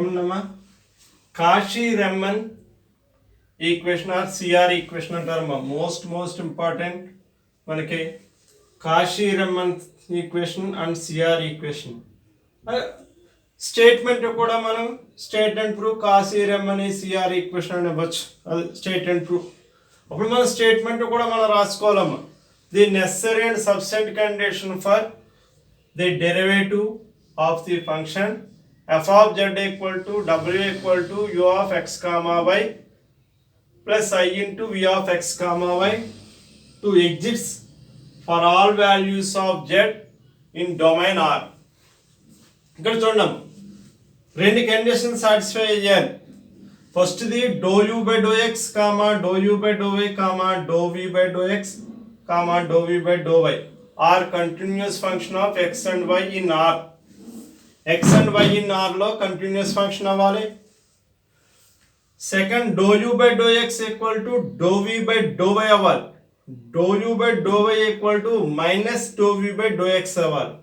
చూడమ్మా Cauchy Riemann equation or CR equation అంటారమ్మా. Most important మనకి Cauchy Riemann equation and CR equation. Statement కూడా మనం state and prove Cauchy Riemann CR equation అని ఇవ్వచ్చు. అది స్టేట్ అండ్ ప్రూవ్. అప్పుడు మన స్టేట్మెంట్ కూడా మనం రాసుకోవాలమ్మా. The necessary and sufficient condition for the derivative of the function f of z equal to w equal to u of x comma y plus I into v of x comma y to exists for all values of z in domain R. ఇక్కడ చూడండి రెండు condition satisfy అయ్యాలి. First the do u by do x comma do u by do y comma do v by do x comma do v by do y are continuous function of x and y in R. X and y in R లో continuous function అవ్వాలి. Second do u by do x equal to do v by do y అవ్వాలి. Do u by do y equal to minus do v by do x అవ్వాలి.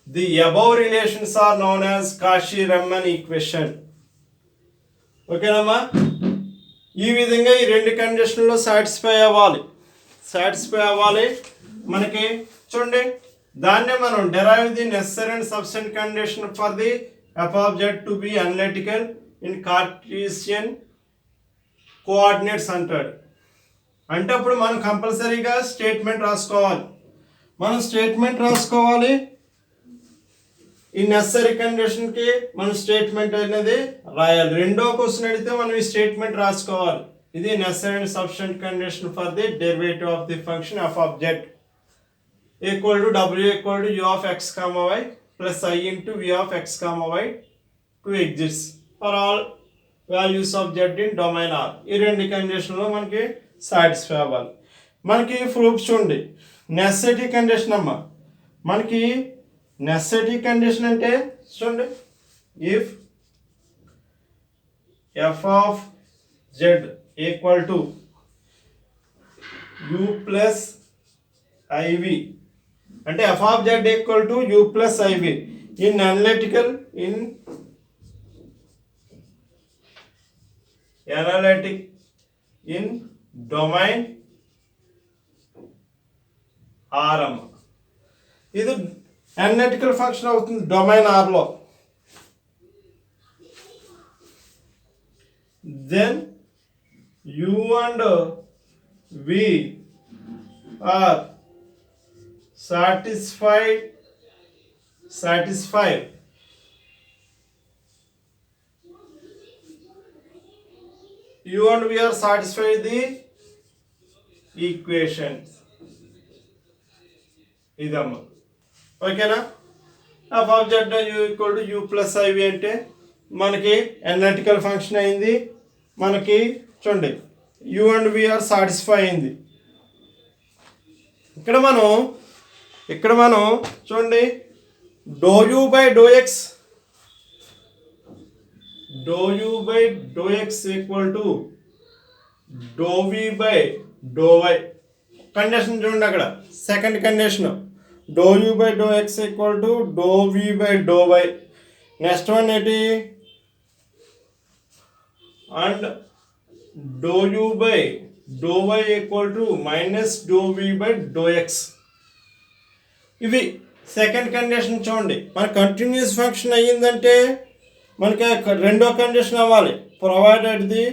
The above relations are known as Cauchy Riemann equation. ఓకేనమ్మా. ఈ విధంగా ఈ రెండు కండిషన్లో satisfy అవ్వాలి మనకి. చూడండి దాన్నే మనం derive the necessary and subsequent condition for the f of z to be analytical in Cartesian coordinates అంటాడు. అంటే అప్పుడు మనం కంపల్సరీగా స్టేట్మెంట్ రాసుకోవాలి. ఈ నెసరీ కండిషన్కి మనం స్టేట్మెంట్ అనేది రాయాలి. రెండో క్వశ్చన్ అడిగితే మనం ఈ స్టేట్మెంట్ రాసుకోవాలి. ఇది necessary and sufficient condition for the derivative of the function f of z equal to w equal to u of x comma y plus I into v of x comma y to exist for all values of z in domain R. ఈ రెండు కండిషన్లో మనకి satisfy అవ్వాలి. మనకి proof చూడండి. Necessity condition అమ్మా. మనకి necessity condition అంటే చూడండి if f of z equal to u plus iv అంటే f of z equal to u plus iv in analytic in domain R. ఇది అనలిటికల్ ఫంక్షన్ అవుతుంది డొమైన్ R లో. Then u and v are satisfied u and v are satisfied the equations. ఇదమ్మా. ఓకేనా. f of z u equal to u plus iv అంటే మనకి analytical function అయింది. మనకి చూడండి u and v are satisfy అయింది. ఇక్కడ మనం చూడండి do u by do x equal to do v by do y condition చూడండి. అక్కడ second condition do u by do x equal to do v by do y. Next one ఏంటి and do u by do y equal to minus do v by do x. ఇవి second condition. చూడండి మన continuous function అయ్యిందంటే మనకి రెండో condition అవ్వాలి. Provided the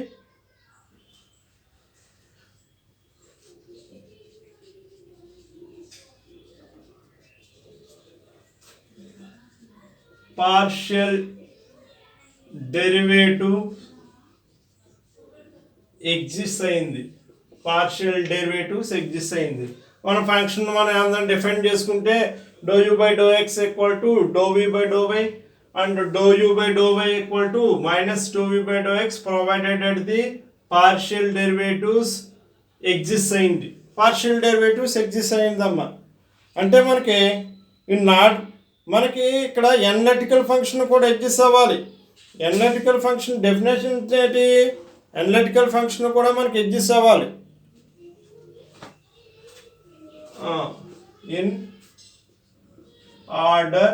partial derivative exist అయింది. మన ఫంక్షన్ మనం ఏమైనా డిఫైన్ చేసుకుంటే do u by do x equal to do v by do y and do u by do y equal to minus do v by do x provided the partial derivatives exist అయిందమ్మా. అంటే మనకి ఇక్కడ analytical function కూడా exist అవ్వాలి. Analytical function definition ఏంటి? Analytical function కూడా మనకి exist అవ్వాలి. in order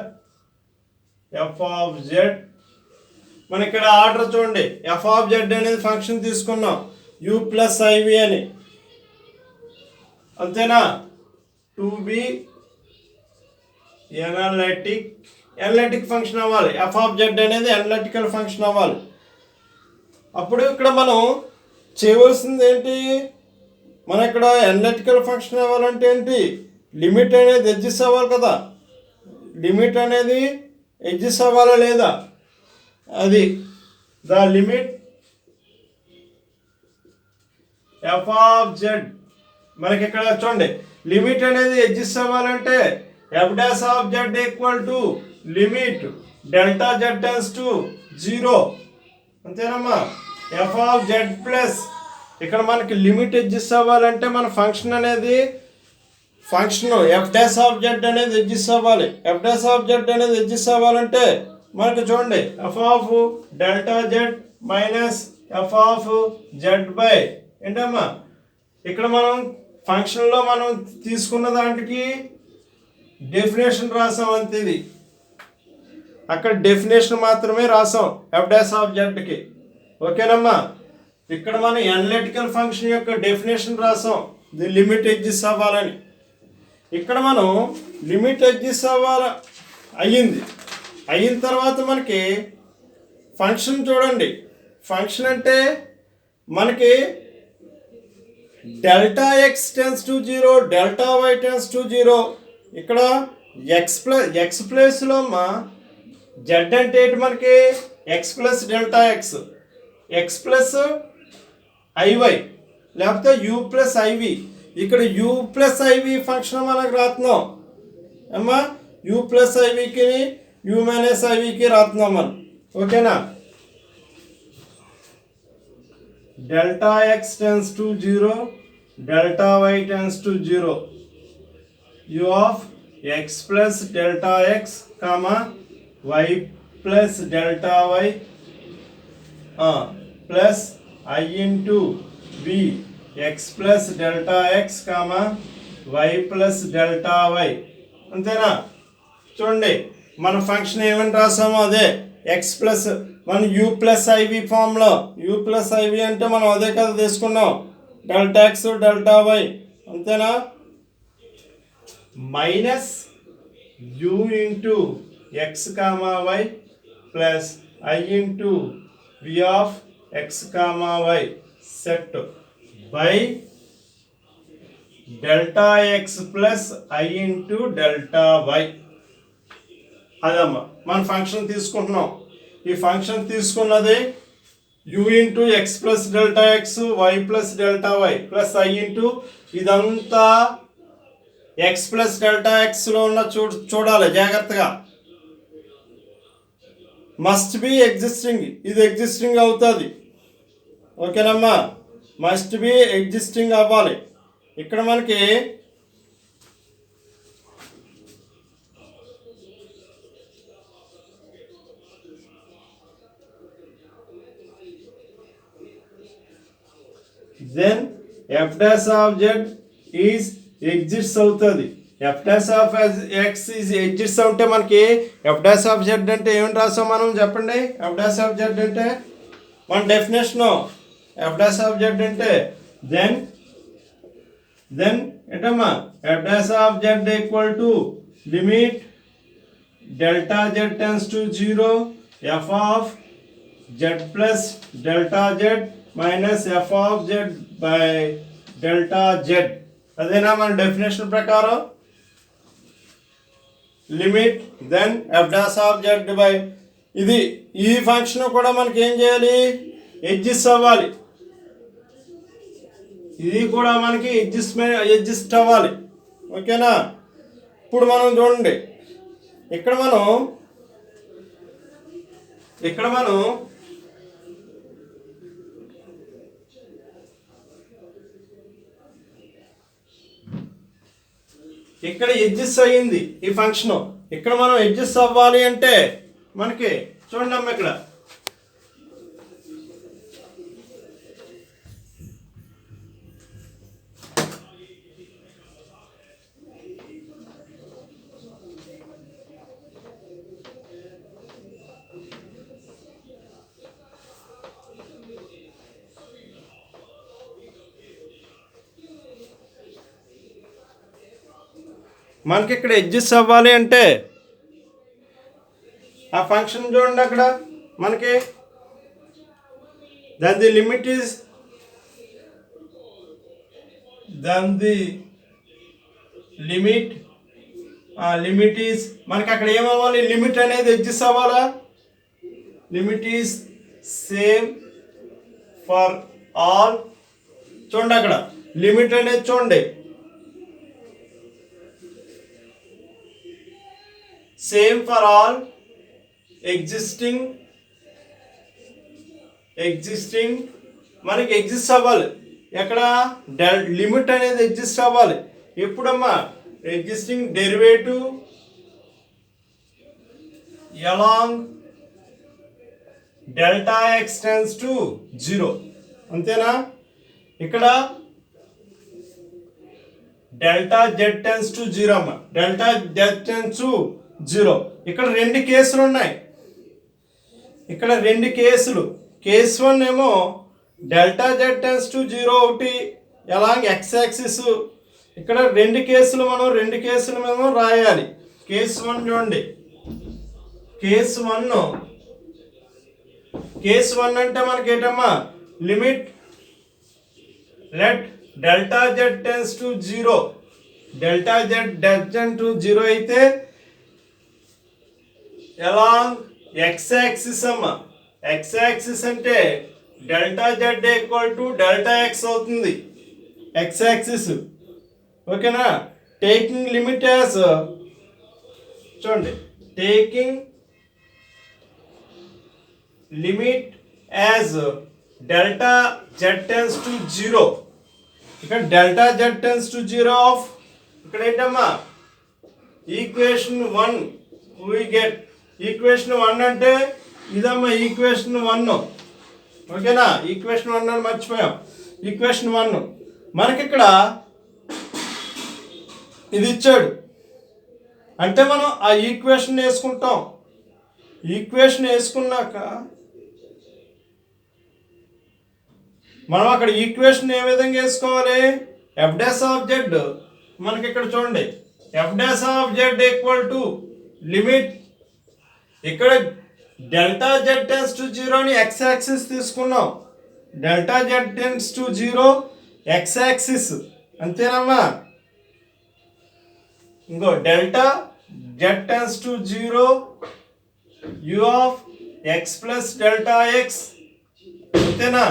f of z మన ఇక్కడ ఆర్డర్ చూడండి, ఎఫ్ ఆఫ్ జెడ్ అనేది ఫంక్షన్ తీసుకున్నాం యూ ప్లస్ ఐవి అని, అంతేనా. టు బి ఎనలిటిక్ ఫంక్షన్ అవ్వాలి, ఎఫ్ ఆఫ్ జెడ్ అనేది ఎనలిటికల్ ఫంక్షన్ అవ్వాలి. అప్పుడు ఇక్కడ మనం చేయవలసింది ఏంటి, మన ఇక్కడ ఎనలిటికల్ ఫంక్షన్ అవ్వాలంటే ఏంటి, లిమిట్ అనేది ఎగ్జిస్ట్ అవ్వాలి కదా. లిమిట్ అనేది ఎగ్జిస్ట్ అవ్వాలా లేదా, అది the limit f of z. మనకి ఇక్కడ చూడండి, లిమిట్ అనేది ఎగ్జిస్ట్ అవ్వాలంటే f dash of z equal to limit delta z tends to 0, అంతేనమ్మా. ఎఫ్ ఆఫ్ జెడ్ ప్లస్ ఇక్కడ మనకి లిమిట్ ఎగ్జిస్ట్ అవ్వాలంటే మన ఫంక్షన్ అనేది function F dash of Z అనేది ఎగ్జిస్ట్ అవ్వాలి. ఎఫ్ డాష్ ఆఫ్ జెడ్ అనేది ఎగ్జిస్ట్ అవ్వాలంటే మనకు చూడండి, F of delta Z minus f of z by ఏంటమ్మా, ఇక్కడ మనం ఫంక్షన్లో మనం తీసుకున్న దాంట్కి డెఫినేషన్ రాసాం అంతే. ఇది అక్కడ డెఫినేషన్ మాత్రమే రాసాం ఎఫ్ డాష్ ఆఫ్ జెడ్కి, ఓకేనమ్మా. ఇక్కడ మనం ఎనలిటికల్ ఫంక్షన్ యొక్క డెఫినేషన్ రాసాం, ది లిమిట్ ఎగ్జిస్ట్ అవ్వాలని. ఇక్కడ మనం లిమిట్ ఎగ్జిస్ట్ అయిన తర్వాత మనకి ఫంక్షన్ చూడండి, ఫంక్షన్ అంటే మనకి delta x tends to 0, delta y tends to 0. ఇక్కడ ఎక్స్ ప్లేస్లో మా జెడ్ అంటే ఏంటి, మనకి x plus delta x plus i y లేకపోతే యూ ప్లస్ ఐవి. ఇక్కడ యూ ప్లస్ ఐవి ఫంక్షన్ మనకు రాస్తున్నాం అమ్మా, యూ ప్లస్ ఐవికి యూ మైనస్ ఐవికి రాస్తున్నాం మనం, ఓకేనా. Delta x tends to 0, delta y tends to 0, u of x plus delta x comma y plus delta y plus i into b x plus delta x comma y plus delta y, అంతేనా. చూడండి మన function ఏమని రాసామో అదే, x plus మన u plus i v ఫామ్లో, u plus i v అంటే మనం అదే కదా తీసుకున్నాం, డెల్టా ఎక్స్ డెల్టా వై, అంతేనా. Minus u into x comma y plus i into v of x comma y set by delta x plus i into delta y. అదమ్మా మన function తీసుకుంటున్నాం. ఈ ఫంక్షన్ తీసుకున్నది you into x plus delta x y plus delta y plus i into ఇదంతా x plus delta ఎక్స్లో ఉన్న చూడాలి జాగ్రత్తగా. మస్ట్ బి ఎగ్జిస్టింగ్, ఇది ఎగ్జిస్టింగ్ అవుతుంది, ఓకేనమ్మా. మస్ట్ బి ఎగ్జిస్టింగ్ అవ్వాలి. ఇక్కడ మనకి then f dash of z is exists అవుతుంది. f dash of x is exists అంటే మనకి f dash of z అంటే ఏమని రాసాం మనం చెప్పండి. f dash of z అంటే మన definition f dash of z అంటే then ఏంటమ్మా f dash of z equal to limit delta z tends to 0 f of z plus delta z minus f of z by delta z. అదేనా మన definition ప్రకారం limit then f dash of z by ఇది. ఈ function కూడా మనకి ఏం చేయాలి, exist అవ్వాలి. ఇది కూడా మనకి ఎగ్జిస్ట్ అవ్వాలి, ఓకేనా. ఇప్పుడు మనం చూడండి, ఇక్కడ మనం ఇక్కడ ఎగ్జిస్ట్ అయ్యింది ఈ ఫంక్షన్. ఇక్కడ మనం ఎగ్జిస్ట్ అవ్వాలి అంటే మనకి చూడండి అమ్మ, ఇక్కడ మనకి ఇక్కడ ఎగ్జిస్ట్ అవ్వాలి అంటే ఆ ఫంక్షన్ చూడండి అక్కడ మనకి then the limit is limit is మనకి అక్కడ ఏమవ్వాలి, లిమిట్ అనేది ఎగ్జిస్ట్ అవ్వాలా, limit is same for all. చూడండి అక్కడ లిమిట్ అనేది చూడండి సేమ్ ఫర్ ఆల్ ఎగ్జిస్టింగ్ మనకి ఎగ్జిస్ట్ అవ్వాలి. ఎక్కడ లిమిట్ అనేది ఎగ్జిస్ట్ అవ్వాలి. ఎప్పుడమ్మా, existing derivative along delta x tends to 0. అంతేనా? ఇక్కడ డెల్టా జెడ్ టెన్స్ టు 0 అమ్మా, డెల్టా జెడ్ టెన్స్ టు 0. ఇక్కడ రెండు కేసులు ఉన్నాయి. ఇక్కడ రెండు కేసులు. కేస్ 1 ఏమో డెల్టా జెడ్ టెన్స్ టు 0 ఒకటి అలాంగ్ ఎక్స్ యాక్సిస్. ఇక్కడ రెండు కేసులు మేము రాయాలి. కేస్ 1 చూడండి, కేస్ 1 అంటే మనకి ఏంటమ్మా, limit let delta z tends to 0, delta z tends to 0 అయితే అలాంగ్ ఎక్స్ యాక్సిస్ అమ్మా. ఎక్స్ యాక్సిస్ అంటే delta z equal to delta X అవుతుంది, ఎక్స్ యాక్సిస్. ఓకేనా? టేకింగ్ లిమిట్ యాజ్ చూడండి, taking limit as delta z tends to 0. ఇక్కడ delta z tends to 0 of ఇక్కడ ఏంటమ్మా, equation 1 we get. Equation 1 అంటే ఇదమ్మా ఈక్వేషన్ 1. ఓకేనా? ఈక్వేషన్ 1 అని మర్చిపోయాం. ఈక్వేషన్ 1 మనకి ఇక్కడ ఇది ఇచ్చాడు అంటే మనం ఆ ఈక్వేషన్ వేసుకుంటాం. ఈక్వేషన్ వేసుకున్నాక మనం అక్కడ ఈక్వేషన్ ఏ విధంగా వేసుకోవాలి, ఎఫ్ డాష్ ఆఫ్ జెడ్ మనకి ఇక్కడ చూడండి, f dash of z equal to limit. ఇక్కడ డెల్టా జెడ్ టెన్స్ టు 0ని ఎక్స్ యాక్సిస్ తీసుకున్నాం. Delta z tends to 0 x axis. అంతేనమ్మా? ఇంకో delta z tends to 0 u of x plus delta x. అంతేనా?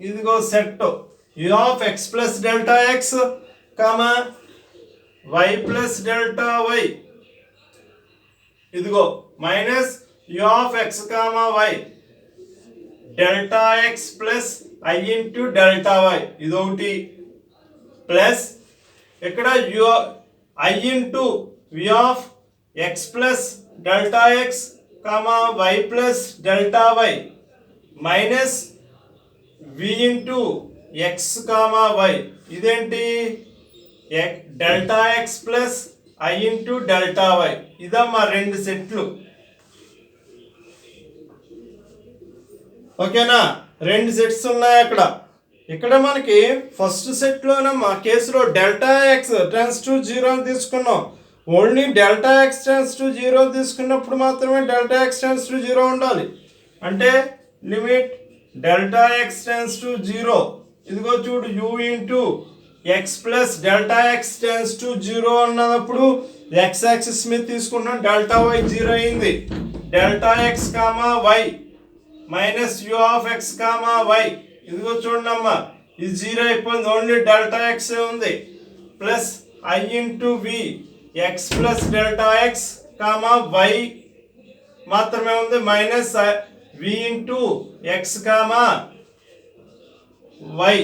ఇదిగో set u of x plus delta x comma y plus delta y. ఇదిగో minus u of x comma y delta x plus i into delta y. ఇదొకటి plus ఇక్కడ u i into v of x plus delta x comma y plus delta y minus v into x comma y. ఇదేంటి, delta x plus i into delta y. ఇదమ్మా రెండు సెట్లు. ఓకేనా? రెండు sets ఉన్నాయి అక్కడ. ఇక్కడ మనకి ఫస్ట్ సెట్లోనమ్మా కేసులో డెల్టా ఎక్స్ టెన్స్ టు 0 అని తీసుకున్నాం. Only delta x tends to 0 తీసుకున్నప్పుడు మాత్రమే డెల్టా ఎక్స్ టెన్స్ టు 0 ఉండాలి. అంటే limit delta x tends to 0. ఇదిగో చూడు, you into x plus delta x tends to 0 అన్నప్పుడు ఎక్స్ యాక్సిస్ మీద తీసుకున్నాం. డెల్టా వై 0 అయింది. Delta x comma y minus u of x comma y. ఇదిగో చూడండి అమ్మా, ఇది 0 అయిపోయింది. ఓన్లీ డెల్టా ఎక్స్ ఉంది. Plus i into v x plus delta x comma y మాత్రమే ఉంది. Minus v into x comma y.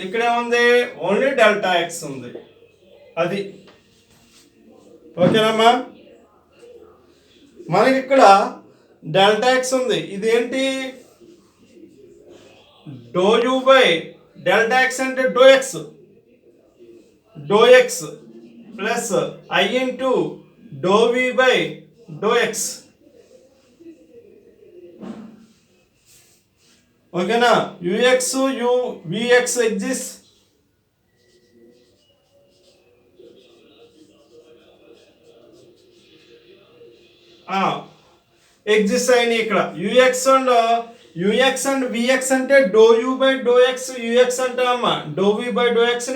ఇక్కడే ఉంది, ఓన్లీ డెల్టా ఎక్స్ ఉంది. అది ఓకేనమ్మా? మనకి ఇక్కడ డెల్టా ఎక్స్ ఉంది. ఇదేంటి, do u by delta x అంటే do x, do x plus i into do v by do x. ఓకేనా? U x u v x exist. Exist అయినాయి ఇక్కడ. యూఎక్స్ అండ్ విఎక్స్ అంటే do u by do x u x అంటామమ్మా, do v by do x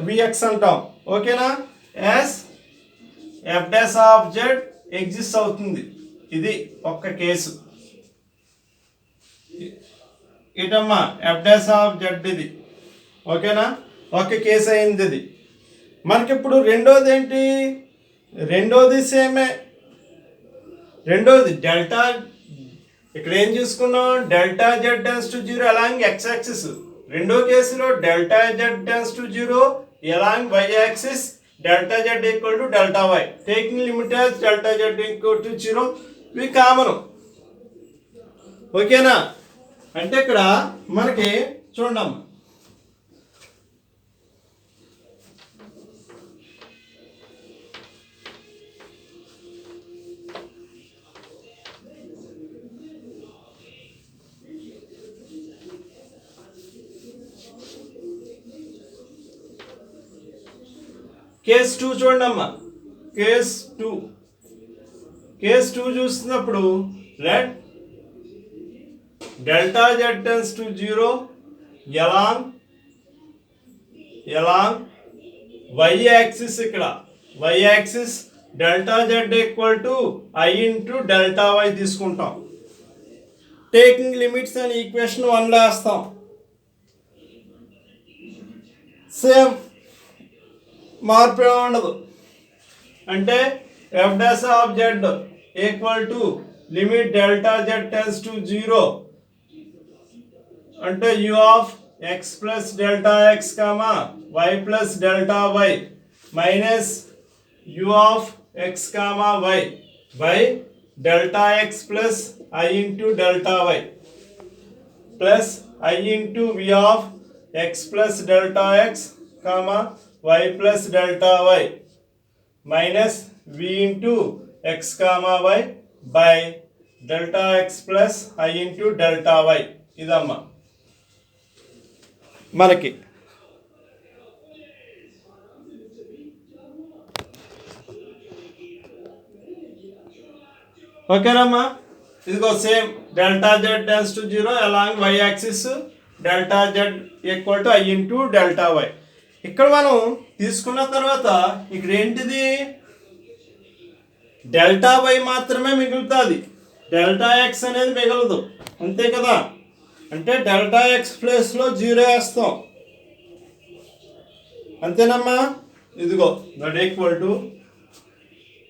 v x అంటాం. ఓకేనా? As f dash of z exist అవుతుంది. ఇది ఒక్క కేసు. ఇటమ్మా ఎఫ్ డాష్ ఆఫ్ జెడ్ ఇది. ఓకేనా? ఒక్క కేసు అయింది ఇది. మనకిప్పుడు రెండోది ఏంటి? రెండోది సేమే. రెండోది డెల్టా. ఇక్కడ ఏం చూసుకున్నాం? Delta z tends to 0 along x axis. రెండో కేసులో delta z tends to 0 along y axis, delta z equal to delta y. Taking limit as delta z equal to 0 ఇవి కామన్. ఓకేనా? అంటే ఇక్కడ మనకి చూడమ్మా, కేస్ 2 చూడండి అమ్మా. కేస్ 2 చూస్తున్నప్పుడు let delta z tends to 0 along y axis. ఇక్కడ y axis delta z equal to i into delta y తీసుకుంటాం. టేకింగ్ లిమిట్స్ అని ఈక్వేషన్ 1 వేస్తాం. సేమ్ మార్పు ఉండదు. అంటే f dash of z equal to limit delta z tends to 0 అంటే u of x plus delta x comma y plus delta y minus u of x comma y by delta x plus i into delta y plus i into v of x plus delta x comma y plus delta y minus v into x comma y by delta x plus I into delta y. ఇదమ్మా మనకి. ఓకేనమ్మా? ఇదిగో same delta z tends to 0 along y axis delta z equal to I into delta y. ఇక్కడ మనం తీసుకున్న తర్వాత ఇక్కడ ఏంటిది? డెల్టా వై మాత్రమే మిగులుతుంది, డెల్టా ఎక్స్ అనేది మిగలదు. అంతే కదా? అంటే డెల్టా ఎక్స్ ప్లేస్లో 0 వేస్తాం. అంతేనమ్మా? ఇదిగో that equal to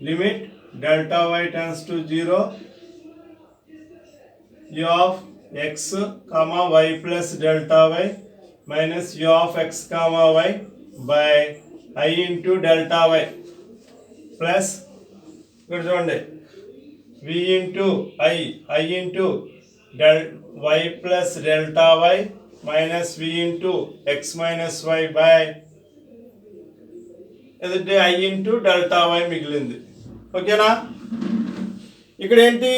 limit delta y tends to 0 u of x comma y plus delta y minus u of x comma y by I into delta y plus ఇక్కడ చూడండి v into I into del y plus delta y minus v into x minus y by ఏదంటే I into delta y మిగిలింది. ఓకేనా? ఇక్కడ ఏంటి?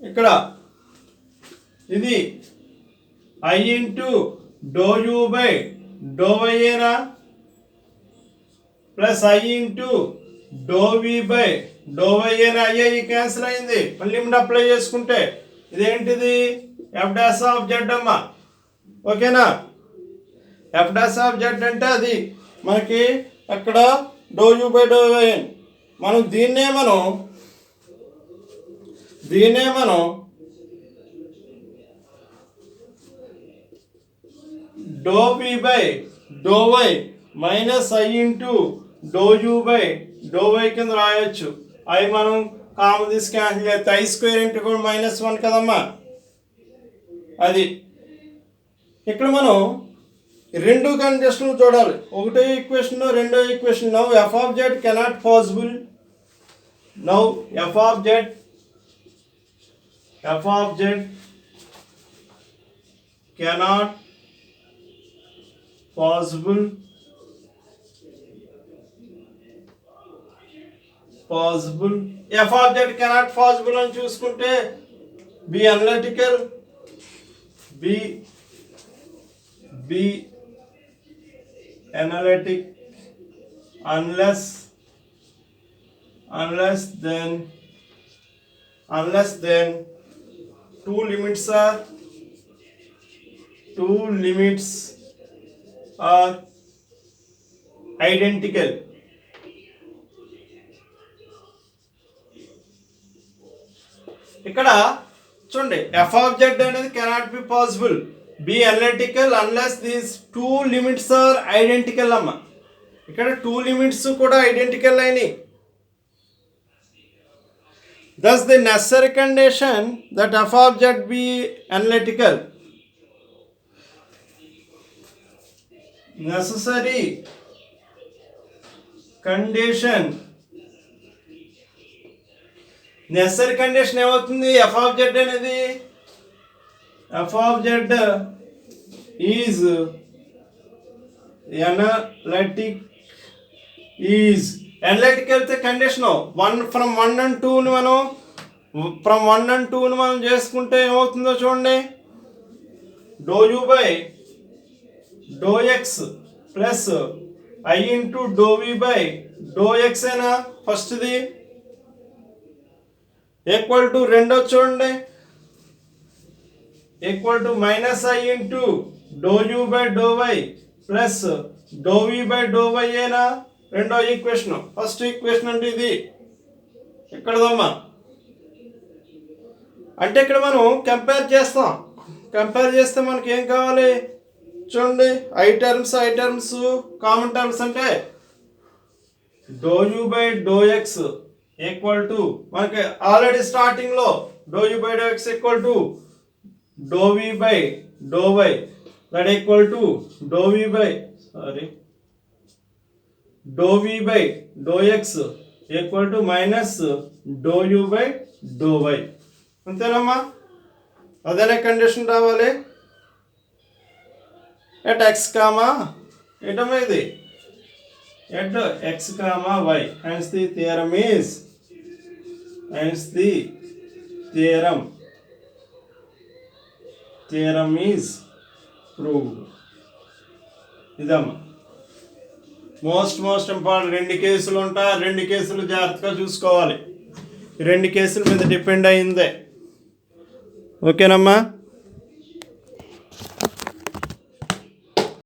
ఇక్కడ ఇది I into dou u by dou y ఏనా plus I into dou v by dou y ఏనా. అయ్యి క్యాన్సిల్ అయింది. మళ్ళీ లిమిట్ అప్లై చేసుకుంటే ఇదేంటిది? ఎఫ్ డాష్ ఆఫ్ జెడ్ అమ్మా. ఓకేనా? ఎఫ్ డాష్ ఆఫ్ జెడ్ అంటే అది మనకి అక్కడ doe u by do y. మనం దీన్నే మనం doe v by do y minus i into doe u by do y కింద రాయొచ్చు. అవి మనం కామన్ తీసి క్యాన్సిల్ చేస్తే ఐ స్క్వేర్ ఇంటూ కూడా -1 కదమ్మా. అది ఇక్కడ మనం రెండు కండిషన్లు చూడాలి. ఒకటో ఈక్వేషన్ రెండో equation. Now F of Z cannot possible. Now F of Z cannot possible f of z cannot possible అని చూసుకుంటే be analytical unless then unless then two limits are identical. ఇక్కడ చూడండి f of z అనేది cannot be possible be analytical unless these two limits are identical అమ్మ. ఇక్కడ two limits కూడా identical అయినాయి. Thus the necessary condition that f of z be analytical. Necessary condition ఏమవుతుంది? f of z అనేది f of z is analytic అయితే condition 1 from 1 and 2 ని మనం from 1 and 2 ని మనం చేసుకుంటే ఏమవుతుందో చూడండి. Do u by do x plus i into do v by do x అయినా ఫస్ట్ది ఈక్వల్ టు రెండో చూడండి equal to minus i into doe u by do y plus doe v by do y అయినా రెండో equation. First equation అంటే ఇది ఇక్కడదమ్మా. అంటే ఇక్కడ మనం కంపేర్ చేస్తాం. కంపేర్ చేస్తే మనకి ఏం కావాలి చూడండి. ఐ టర్మ్స్ కామన్ టర్మ్స్ అంటే do u by do x equal to మనకి ఆల్రెడీ స్టార్టింగ్ లో do u by do x equal to do v by do y that equal to do v by do v by do x equal to minus do u by do y. అంతేనమ్మా? అదేనా condition రావాలి. At x comma ఏంటమ్మా ఇది at x comma y hence the theorem is proved. ఇదమ్మా most important. రెండు కేసులు ఉంటాయి. రెండు కేసులు జాగ్రత్తగా చూసుకోవాలి. రెండు కేసుల మీద డిపెండ్ అయిందే. ఓకేనమ్మా?